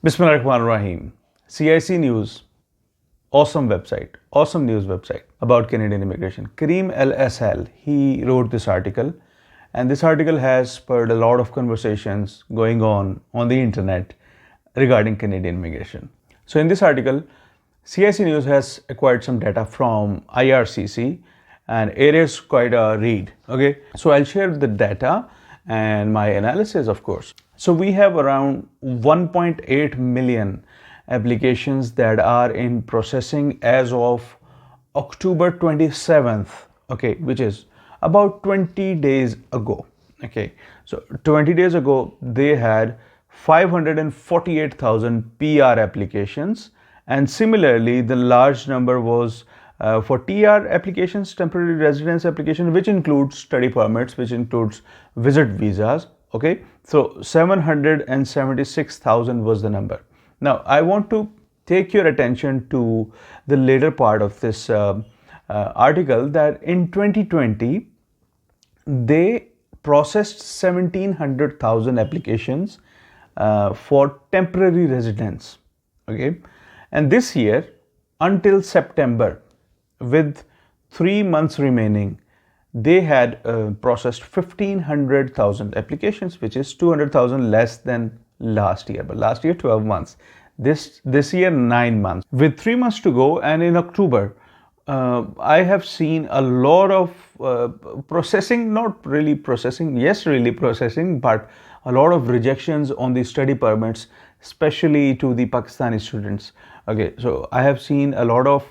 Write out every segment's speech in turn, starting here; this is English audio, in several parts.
Bismillahirrahmanirrahim. CIC News, awesome website, awesome news website about Canadian immigration. Kareem El Ashal, he wrote this article, and this article has spurred a lot of conversations going on the internet regarding Canadian immigration. So in this article, CIC News has acquired some data from IRCC, and it is quite a read. Okay, so I'll share the data and my analysis, of course. So we have around 1.8 million applications that are in processing as of October 27th, okay, which is about 20 days ago. Okay, so 20 days ago they had 548,000 PR applications, and similarly the large number was for TR applications, temporary residence application, which includes study permits, which includes visit visas. Okay, so 776,000 was the number. Now I want to take your attention to the later part of this article, that in 2020 they processed 1,700,000 applications for temporary residence. Okay, and this year until September, with 3 months remaining, they had processed 1,500,000 applications, which is 200,000 less than last year. But last year 12 months, this year 9 months. With 3 months to go, and in October, I have seen a lot of processing, not really processing, yes, really processing, but a lot of rejections on the study permits, especially to the Pakistani students. Okay, so I have seen a lot of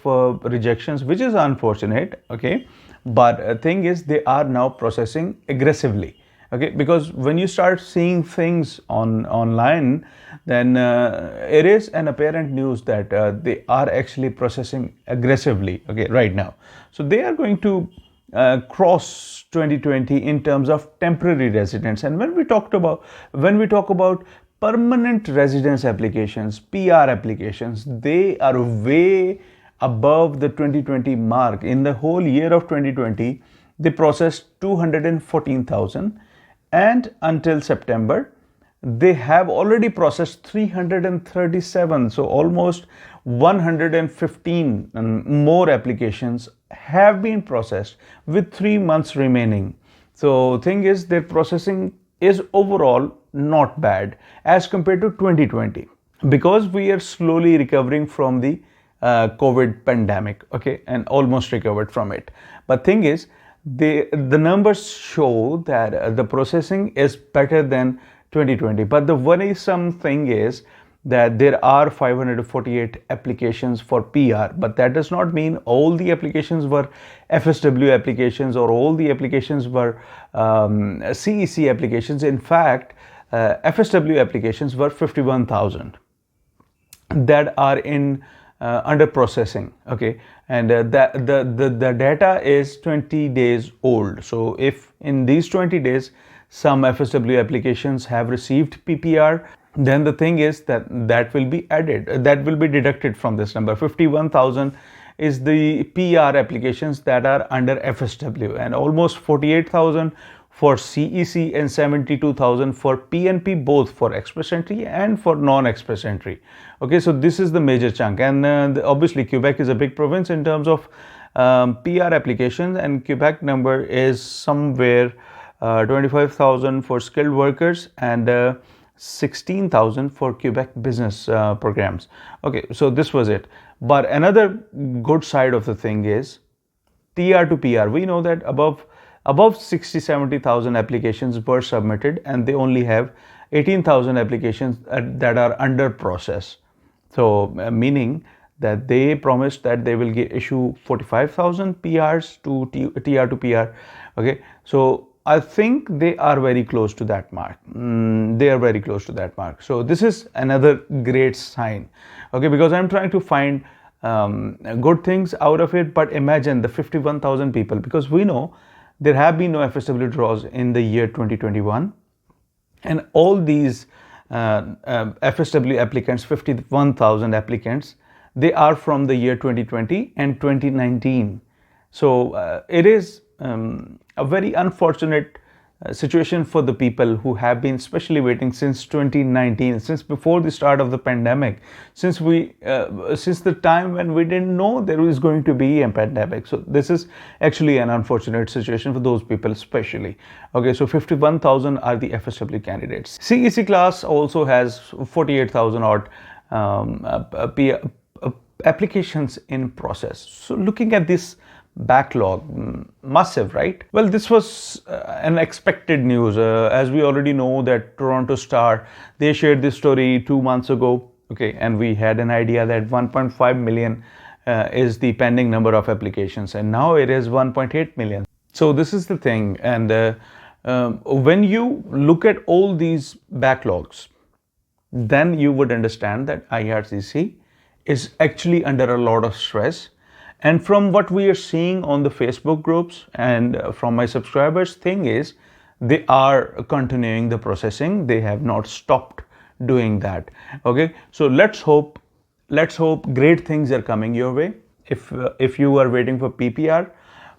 rejections, which is unfortunate. Okay, but thing is, they are now processing aggressively. Okay, because when you start seeing things online, then it is an apparent news that they are actually processing aggressively. Okay, right now, so they are going to cross 2020 in terms of temporary residence. And when we talk about permanent residence applications, PR applications, they are way above the 2020 mark. In the whole year of 2020, they processed 214,000, and until September, they have already processed 337. So almost 115 more applications have been processed with 3 months remaining. So thing is, their processing is overall not bad as compared to 2020, because we are slowly recovering from the COVID pandemic. Okay, and almost recovered from it. But thing is, the numbers show that the processing is better than 2020. But the worrisome thing is that there are 548 applications for PR, but that does not mean all the applications were FSW applications or all the applications were CEC applications. In fact, FSW applications were 51,000 that are in under processing. Okay, and the data is 20 days old. So if in these 20 days some FSW applications have received PPR, then the thing is that will be added, that will be deducted from this number. 51,000 is the PR applications that are under FSW, and almost 48,000 for CEC and 72,000 for PNP, both for express entry and for non-express entry. Okay, so this is the major chunk, and obviously Quebec is a big province in terms of PR applications, and Quebec number is somewhere 25,000 for skilled workers and 16,000 for Quebec business programs. Okay, so this was it. But another good side of the thing is TR to PR. We know that above 60-70,000 applications were submitted, and they only have 18,000 applications that are under process. So meaning that they promised that they will issue 45,000 PRs to TR to PR. Okay, so I think they are very close to that mark. They are very close to that mark. So this is another great sign. Okay, because I'm trying to find good things out of it. But imagine the 51,000 people, because we know there have been no FSW draws in the year 2021, and all these FSW applicants, 51,000 applicants, they are from the year 2020 and 2019. So it is a very unfortunate situation for the people who have been especially waiting since 2019, since before the start of the pandemic, since the time when we didn't know there was going to be a pandemic. So this is actually an unfortunate situation for those people especially. Okay, so 51,000 are the FSW candidates. CEC class also has 48,000 odd applications in process. So looking at this backlog, massive, right? Well, this was an expected news, as we already know that Toronto Star, they shared this story 2 months ago, okay, and we had an idea that 1.5 million is the pending number of applications, and now it is 1.8 million. So this is the thing, and when you look at all these backlogs, then you would understand that IRCC is actually under a lot of stress. And from what we are seeing on the Facebook groups and from my subscribers, thing is they are continuing the processing. They have not stopped doing that. Okay, so let's hope great things are coming your way. If you are waiting for PPR,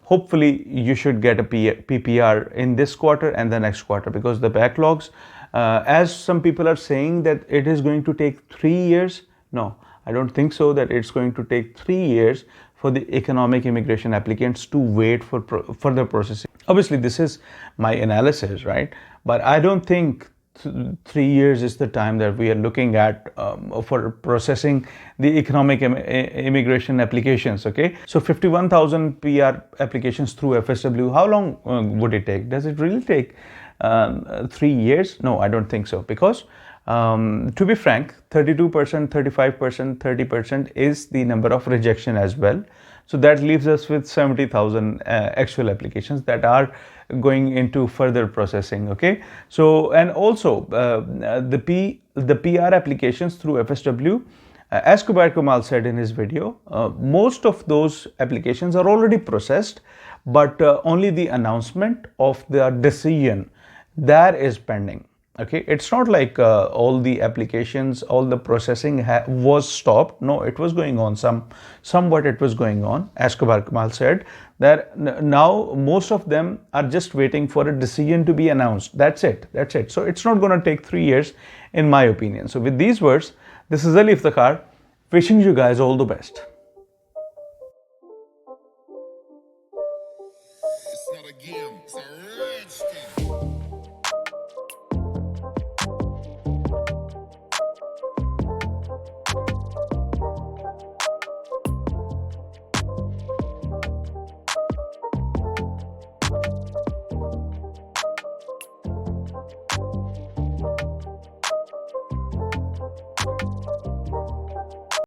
hopefully you should get a PPR in this quarter and the next quarter, because the backlogs, as some people are saying that it is going to take 3 years. No, I don't think so that it's going to take 3 years for the economic immigration applicants to wait for further processing. Obviously, this is my analysis, right? But I don't think 3 years is the time that we are looking at for processing the economic immigration applications, okay? So 51,000 PR applications through FSW, how long would it take? Does it really take 3 years? No, I don't think so, because to be frank, 32%, 35%, 30% is the number of rejection as well. So that leaves us with 70,000 actual applications that are going into further processing. Okay. So, and also the PR applications through FSW, as Kubair Kamal said in his video, most of those applications are already processed, but only the announcement of the decision that is pending. Okay, it's not like all the applications, all the processing was stopped. No, it was going on. Somewhat it was going on. As Kubair Kamal said, that now most of them are just waiting for a decision to be announced. That's it. That's it. So it's not going to take 3 years, in my opinion. So with these words, this is Ali Iftikhar, wishing you guys all the best.